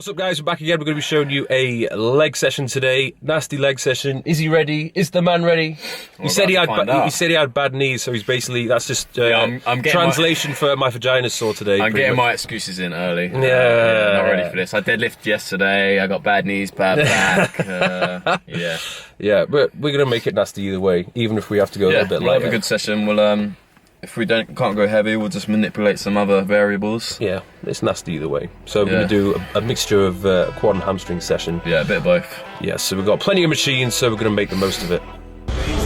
What's up, guys? We're back again. We're going to be showing you a leg session today. Nasty leg session. Is he ready? Is the man ready? He said he had bad knees, so he's basically, that's just I'm translation for my vagina's sore today. I'm getting my excuses in early. Yeah. Not ready for this. I deadlifted yesterday. I got bad knees, bad back. Yeah, but we're going to make it nasty either way, even if we have to go a little bit lighter. We'll have a good session. We'll if we can't go heavy, we'll just manipulate some other variables. Yeah, it's nasty either way. So we're going to do a mixture of quad and hamstring session. Yeah, a bit of both. Yeah, so we've got plenty of machines, so we're going to make the most of it.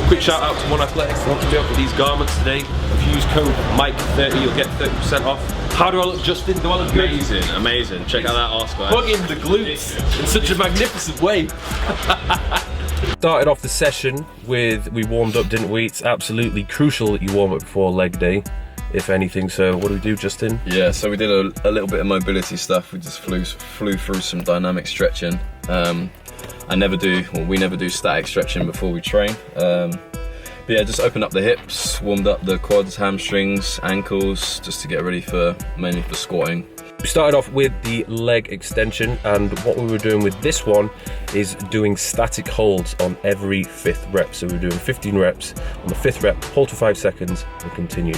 Quick shout out to One Athletics. I want to be up with these garments today. If you use code Mike30, you'll get 30% off. How do I look, Justin? Do I look good? Amazing, amazing. Check out that arse, guys. Hugging the glutes in such a magnificent way. Started off the session with, we warmed up, didn't we? It's absolutely crucial that you warm up before leg day, if anything. So what do we do, Justin? Yeah, so we did a little bit of mobility stuff. We just flew through some dynamic stretching. We never do static stretching before we train. But yeah, just opened up the hips, warmed up the quads, hamstrings, ankles, just to get ready mainly for squatting. We started off with the leg extension, and what we were doing with this one is doing static holds on every 5th rep. So we're doing 15 reps. On the 5th rep, hold for 5 seconds and continue.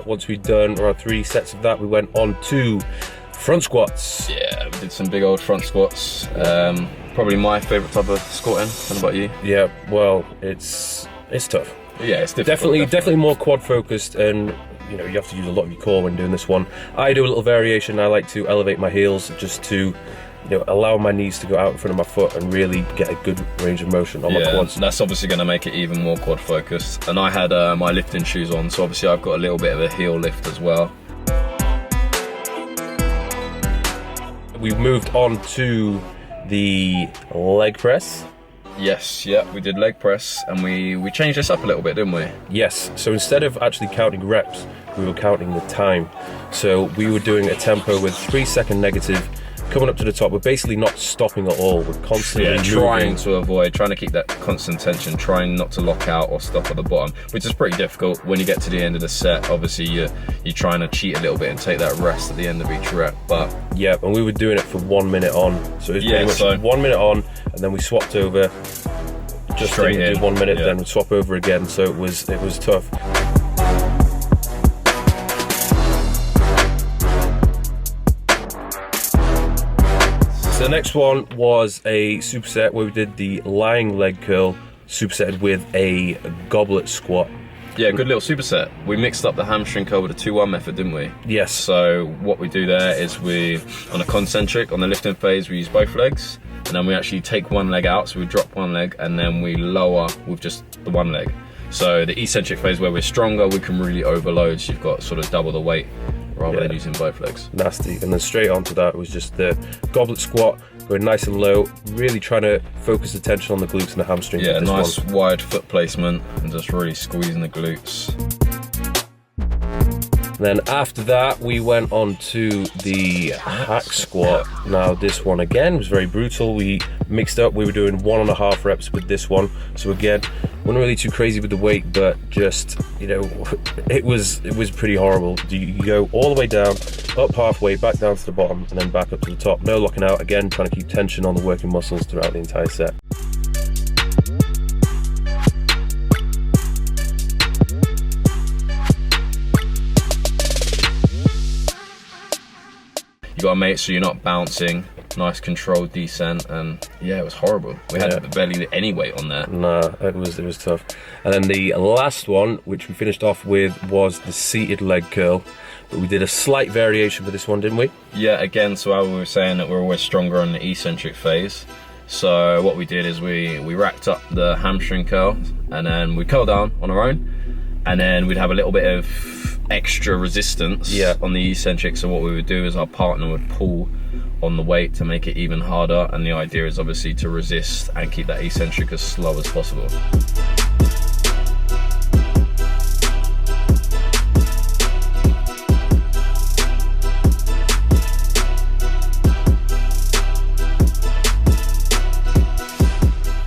Once we'd done around 3 sets of that, we went on to front squats. Yeah, we did some big old front squats. Probably my favourite type of squatting. What about you? Yeah, well, it's tough. Yeah, it's difficult. Definitely more quad focused, and you know, you have to use a lot of your core when doing this one. I do a little variation. I like to elevate my heels just to, allow my knees to go out in front of my foot and really get a good range of motion on my quads. That's obviously going to make it even more quad focused. And I had my lifting shoes on, so obviously I've got a little bit of a heel lift as well. We've moved on to the leg press. Yes, yeah, we did leg press, and we changed this up a little bit, didn't we? Yes, so instead of actually counting reps, we were counting the time. So we were doing a tempo with 3-second negative, coming up to the top. We're basically not stopping at all. We're constantly trying to keep that constant tension, trying not to lock out or stop at the bottom, which is pretty difficult when you get to the end of the set. Obviously, you're trying to cheat a little bit and take that rest at the end of each rep. But yeah, and we were doing it for 1 minute on. So it was pretty much 1 minute on, and then we swapped over. Just straight in. Do 1 minute, then we'd swap over again. So it was tough. The next one was a superset where we did the lying leg curl supersetted with a goblet squat. Yeah, good little superset. We mixed up the hamstring curl with a 2-1 method, didn't we? Yes. So what we do there is on a concentric, on the lifting phase, we use both legs, and then we actually take one leg out, so we drop one leg, and then we lower with just the one leg. So the eccentric phase where we're stronger, we can really overload, so you've got sort of double the weight, rather than using both legs. Nasty. And then straight onto that was just the goblet squat, going nice and low, really trying to focus the tension on the glutes and the hamstrings. Yeah, nice wide foot placement and just really squeezing the glutes. And then after that, we went on to the hack squat. Now this one again was very brutal. We mixed up, we were doing 1.5 reps with this one. So again, wasn't really too crazy with the weight, but just, it was pretty horrible. You go all the way down, up halfway, back down to the bottom, and then back up to the top. No locking out, again, trying to keep tension on the working muscles throughout the entire set. You gotta make sure you're not bouncing, nice controlled descent, and yeah, it was horrible. We had barely any weight on there. Nah, it was tough. And then the last one, which we finished off with, was the seated leg curl. But we did a slight variation for this one, didn't we? Yeah, again, so we were saying that we're always stronger on the eccentric phase. So what we did is we racked up the hamstring curl, and then we curl down on our own, and then we'd have a little bit of extra resistance on the eccentric. So what we would do is our partner would pull on the weight to make it even harder, and the idea is obviously to resist and keep that eccentric as slow as possible.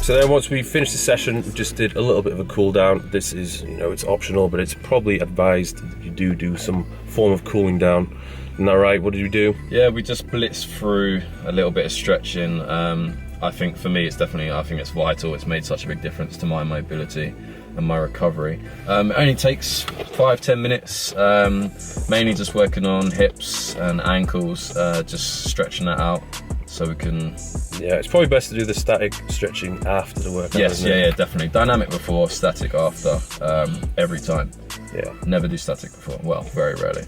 So then once we finished the session, we just did a little bit of a cool down. This is, you know, it's optional, but it's probably advised that you do some form of cooling down. Isn't that right? What did you do? Yeah, we just blitzed through a little bit of stretching. I think for me, I think it's vital. It's made such a big difference to my mobility and my recovery. It only takes 5-10 minutes, mainly just working on hips and ankles, just stretching that out so we can... Yeah, it's probably best to do the static stretching after the workout. Yes, yeah, definitely. Dynamic before, static after, every time. Yeah. Never do static before. Well, very rarely.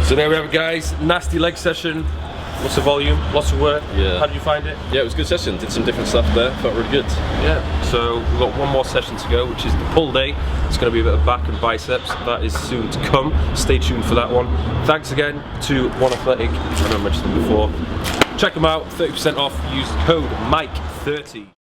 So there we have it, guys. Nasty leg session. Lots of volume, lots of work. Yeah. How did you find it? Yeah, it was a good session. Did some different stuff there. Felt really good. Yeah. So we've got one more session to go, which is the pull day. It's going to be a bit of back and biceps. That is soon to come. Stay tuned for that one. Thanks again to One Athletic. I know I mentioned them before. Check them out. 30% off. Use code Mike30.